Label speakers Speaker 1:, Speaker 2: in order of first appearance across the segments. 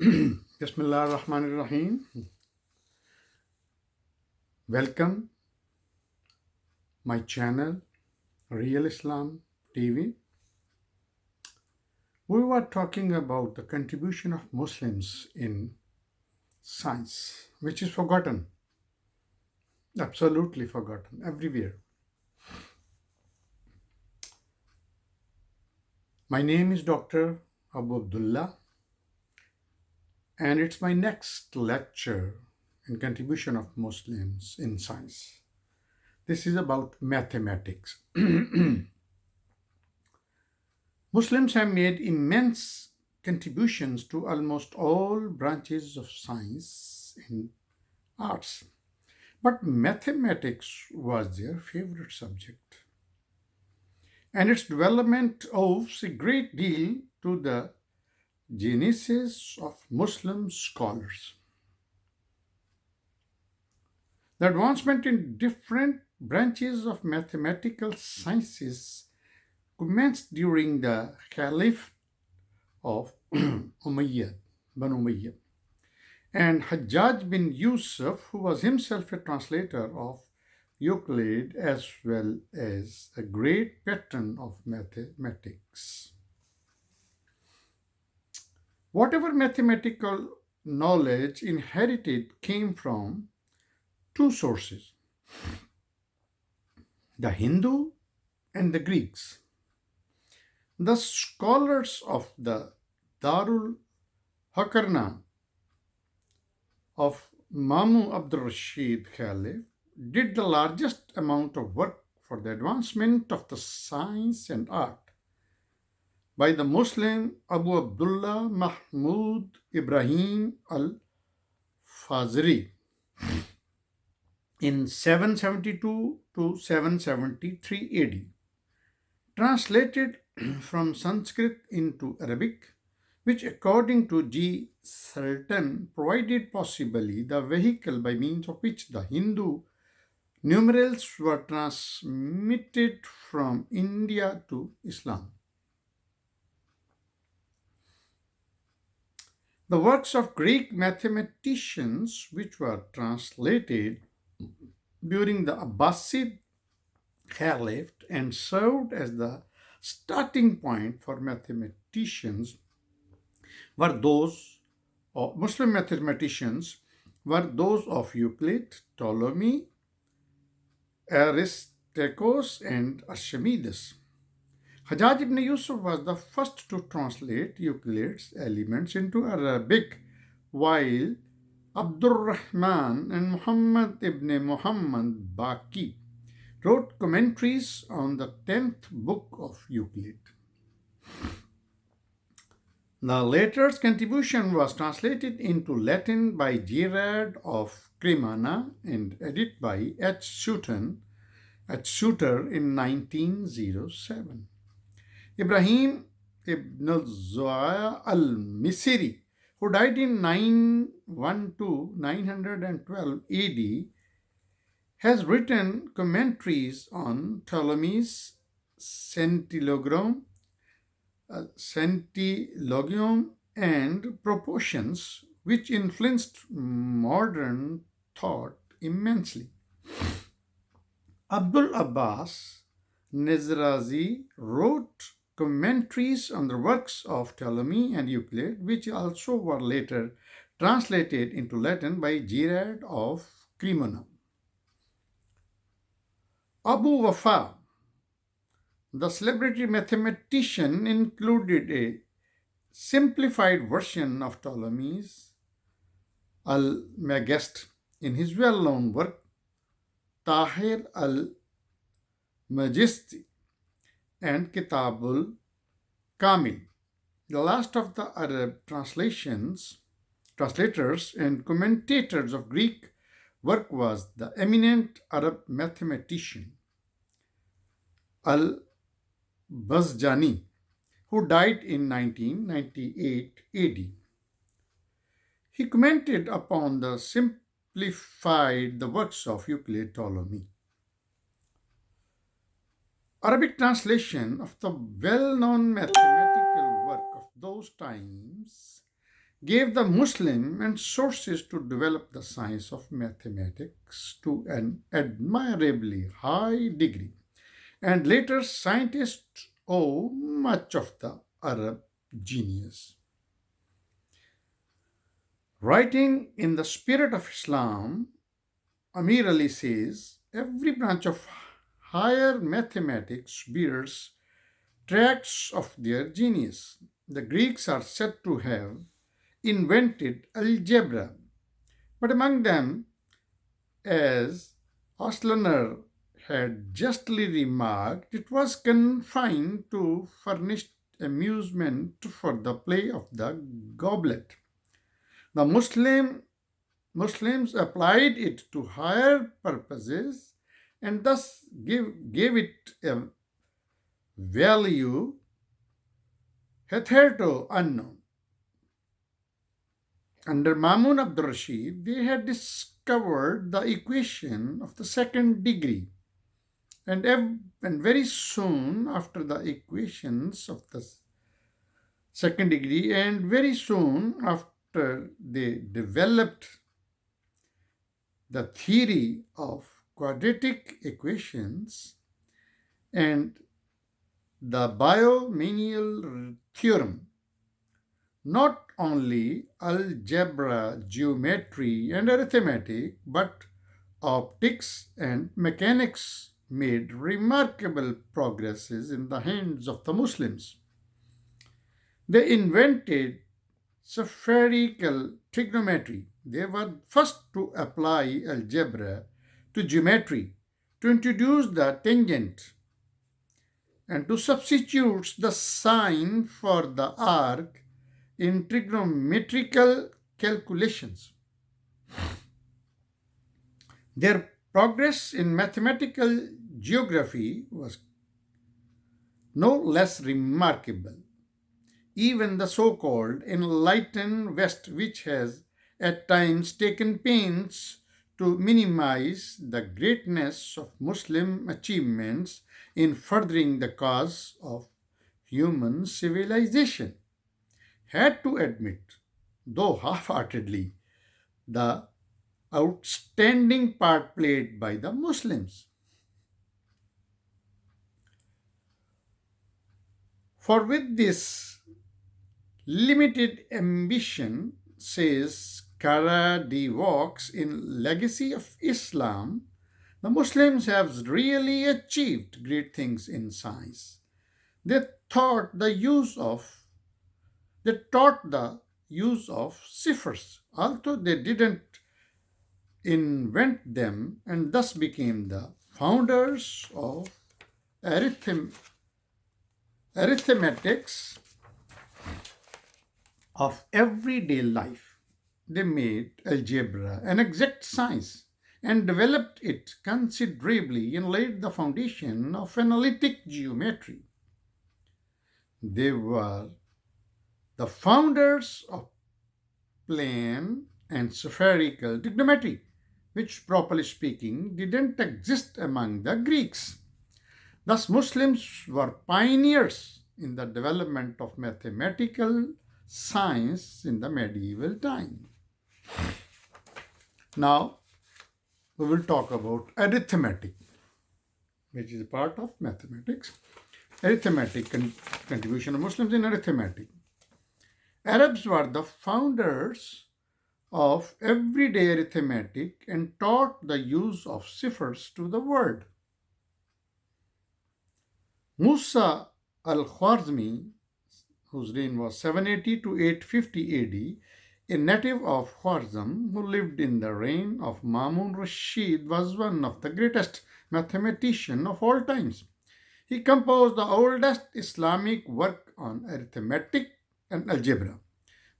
Speaker 1: Bismillah ar-Rahman ar-Rahim. Welcome my channel Real Islam TV. We were talking about the contribution of Muslims in science, which is forgotten, absolutely forgotten everywhere. My name is Dr. Abu Abdullah, and it's my next lecture in contribution of Muslims in science. This is about mathematics. Muslims have made immense contributions to almost all branches of science and arts, but mathematics was their favorite subject, and its development owes a great deal to the genesis of Muslim scholars. The advancement in different branches of mathematical sciences commenced during the Caliph of Umayyad, Banu Umayyad, and Hajjaj bin Yusuf, who was himself a translator of Euclid as well as a great patron of mathematics. Whatever mathematical knowledge inherited came from two sources, the Hindu and the Greeks. The scholars of the Darul Hakarna of Mamu Abdul Rashid Khalif did the largest amount of work for the advancement of the science and art by the Muslim Abu Abdullah Mahmud Ibrahim al Fazari in 772 to 773 AD, translated from Sanskrit into Arabic, which according to G. Sultan provided possibly the vehicle by means of which the Hindu numerals were transmitted from India to Islam. The works of Greek mathematicians, which were translated during the Abbasid Caliphate and served as the starting point for mathematicians, were those of Muslim mathematicians were those of Euclid, Ptolemy, Aristarchus, and Archimedes. Hajjaj ibn Yusuf was the first to translate Euclid's elements into Arabic, while Abdur Rahman and Muhammad ibn Muhammad Baqi wrote commentaries on the 10th book of Euclid. The latter's contribution was translated into Latin by Gerard of Cremona and edited by H. Suter in 1907. Ibrahim ibn al-Zu'a al-Misri, who died in 912 AD, has written commentaries on Ptolemy's Centilogium and proportions, which influenced modern thought immensely. Abdul Abbas Nezrazi wrote commentaries on the works of Ptolemy and Euclid, which also were later translated into Latin by Gerard of Cremona. Abu Wafa, the celebrity mathematician, included a simplified version of Ptolemy's Al-Magest in his well-known work Tahir al-Majisti and Kitabul Kamil. The last of the Arab translators and commentators of Greek work was the eminent Arab mathematician Al-Bazjani, who died in 1998 AD. He commented upon the simplified the works of Euclid Ptolemy. Arabic translation of the well-known mathematical work of those times gave the Muslim and sources to develop the science of mathematics to an admirably high degree. And later, scientists owe much of the Arab genius. Writing in the spirit of Islam, Amir Ali says every branch of higher mathematics bears tracts of their genius. The Greeks are said to have invented algebra, but among them, as Oslaner had justly remarked, it was confined to furnish amusement for the play of the goblet. The Muslims applied it to higher purposes and thus gave it a value hitherto unknown. Under Mamun Abdur Rashid, they had discovered the equation of the second degree, and very soon after the equations of the second degree, and very soon after they developed the theory of quadratic equations and the binomial theorem, not only algebra, geometry, and arithmetic, but optics and mechanics made remarkable progresses in the hands of the Muslims. They invented spherical trigonometry. They were first to apply algebra to geometry, to introduce the tangent, and to substitute the sine for the arc in trigonometrical calculations. Their progress in mathematical geography was no less remarkable. Even the so called enlightened West, which has at times taken pains to minimize the greatness of Muslim achievements in furthering the cause of human civilization, had to admit, though half heartedly, the outstanding part played by the Muslims. For with this limited ambition, says Cara de Vaux in Legacy of Islam, the Muslims have really achieved great things in science. They taught the use of they taught the use of ciphers, although they didn't invent them, and thus became the founders of arithmetics of everyday life. They made algebra an exact science and developed it considerably and laid the foundation of analytic geometry. They were the founders of plane and spherical trigonometry, which, properly speaking, didn't exist among the Greeks. Thus, Muslims were pioneers in the development of mathematical science in the medieval time. Now, we will talk about arithmetic, which is a part of mathematics. Arithmetic contribution of Muslims in arithmetic. Arabs were the founders of everyday arithmetic and taught the use of ciphers to the world. Musa al-Khwarizmi, whose reign was 780 to 850 AD, a native of Khwarizm who lived in the reign of Mamun Rashid, was one of the greatest mathematicians of all times. He composed the oldest Islamic work on arithmetic and algebra,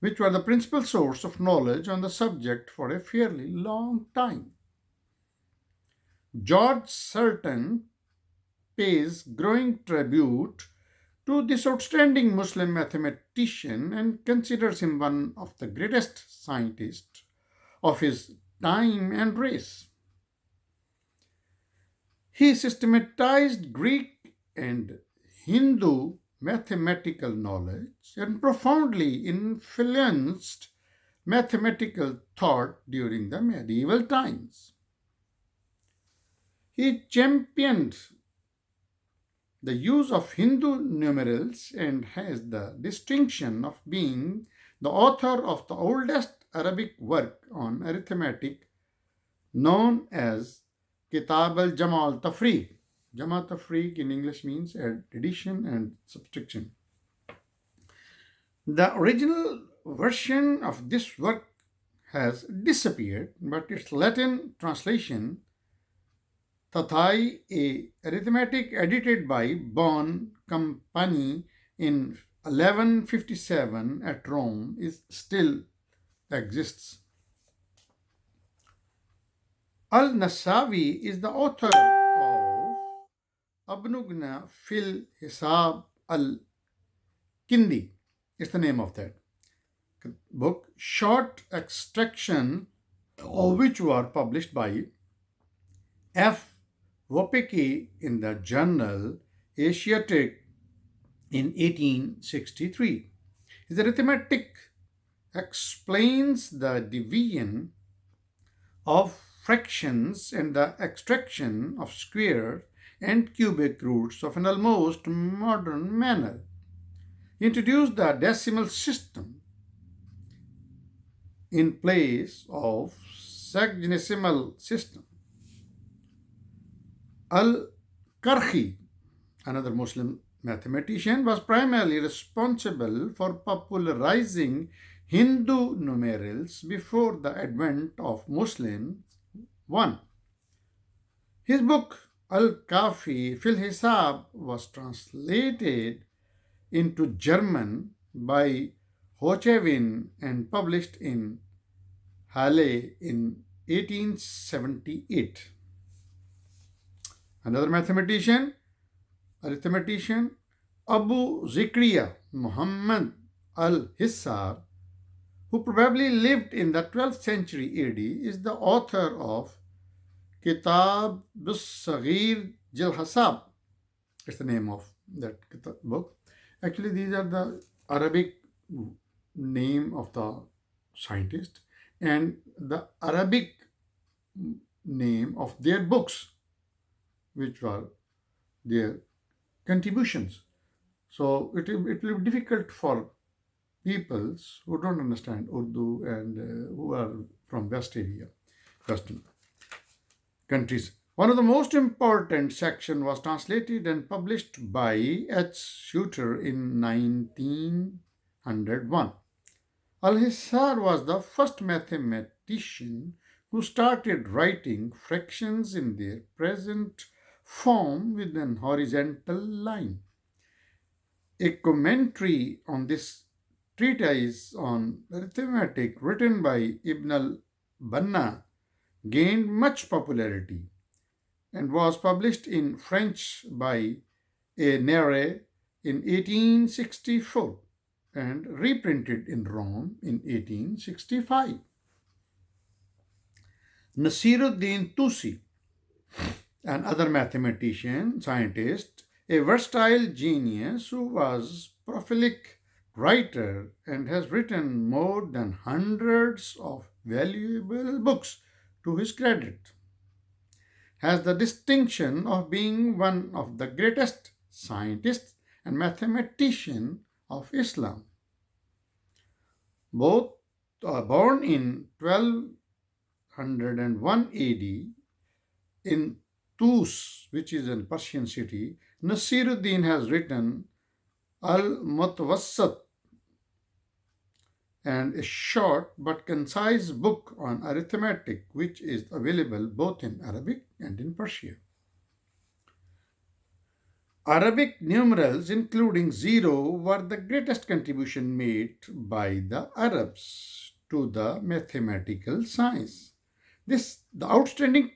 Speaker 1: which were the principal source of knowledge on the subject for a fairly long time. George Certain pays growing tribute to this outstanding Muslim mathematician and considers him one of the greatest scientists of his time and race. He systematized Greek and Hindu mathematical knowledge and profoundly influenced mathematical thought during the medieval times. He championed the use of Hindu numerals and has the distinction of being the author of the oldest Arabic work on arithmetic known as Kitab al Jamal Tafriq. Jamal Tafriq in English means addition and subtraction. The original version of this work has disappeared, but its Latin translation, Tathai, a arithmetic edited by Bon Company in 1157 at Rome, is still exists. Al-Nasawi is the author of Abnugna fil Hisab al-Kindi. It's the name of that book. Short extraction of which were published by F. Wopeke in the journal Asiatic in 1863. His arithmetic explains the division of fractions and the extraction of square and cubic roots of an almost modern manner. He introduced the decimal system in place of sexagesimal system. Al-Karhi, another Muslim mathematician, was primarily responsible for popularizing Hindu numerals before the advent of Muslims. One. His book Al-Kafi fil Hisab was translated into German by Hochewin and published in Halle in 1878. Another arithmetician, Abu Zikriya Muhammad al-Hissar, who probably lived in the 12th century AD, is the author of Kitab Saghir Jil Hasab. It's the name of that book. Actually, these are the Arabic name of the scientist and the Arabic name of their books, which were their contributions. So it will be difficult for peoples who don't understand Urdu and who are from Western countries. One of the most important section was translated and published by H. Shooter in 1901. Al-Hissar was the first mathematician who started writing fractions in their present form with an horizontal line. A commentary on this treatise on arithmetic written by Ibn al-Banna gained much popularity and was published in French by a Nere in 1864 and reprinted in Rome in 1865. Nasiruddin Tusi, an other mathematician, scientist, a versatile genius who was prolific writer and has written more than hundreds of valuable books to his credit, has the distinction of being one of the greatest scientists and mathematicians of Islam. Both born in 1201 AD in Tus, which is a Persian city, Nasiruddin has written Al-Mutawassat and a short but concise book on arithmetic, which is available both in Arabic and in Persian. Arabic numerals, including zero, were the greatest contribution made by the Arabs to the mathematical science. The outstanding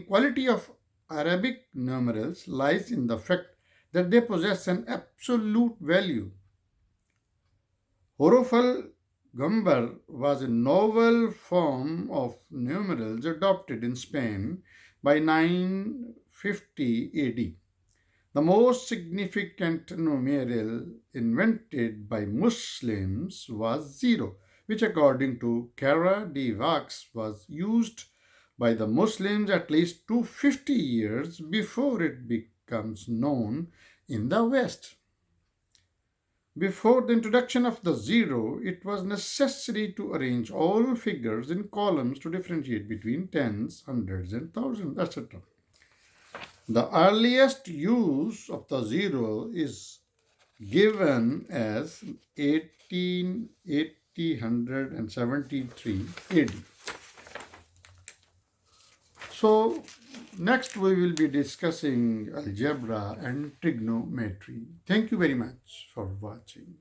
Speaker 1: quality of Arabic numerals lies in the fact that they possess an absolute value. Huruf al-Gambar was a novel form of numerals adopted in Spain by 950 AD. The most significant numeral invented by Muslims was zero, which according to Kara de Vax was used by the Muslims at least 250 years before it becomes known in the West. Before the introduction of the zero, it was necessary to arrange all figures in columns to differentiate between tens, hundreds, and thousands, etc. The earliest use of the zero is given as 1873 AD. So, next we will be discussing algebra and trigonometry. Thank you very much for watching.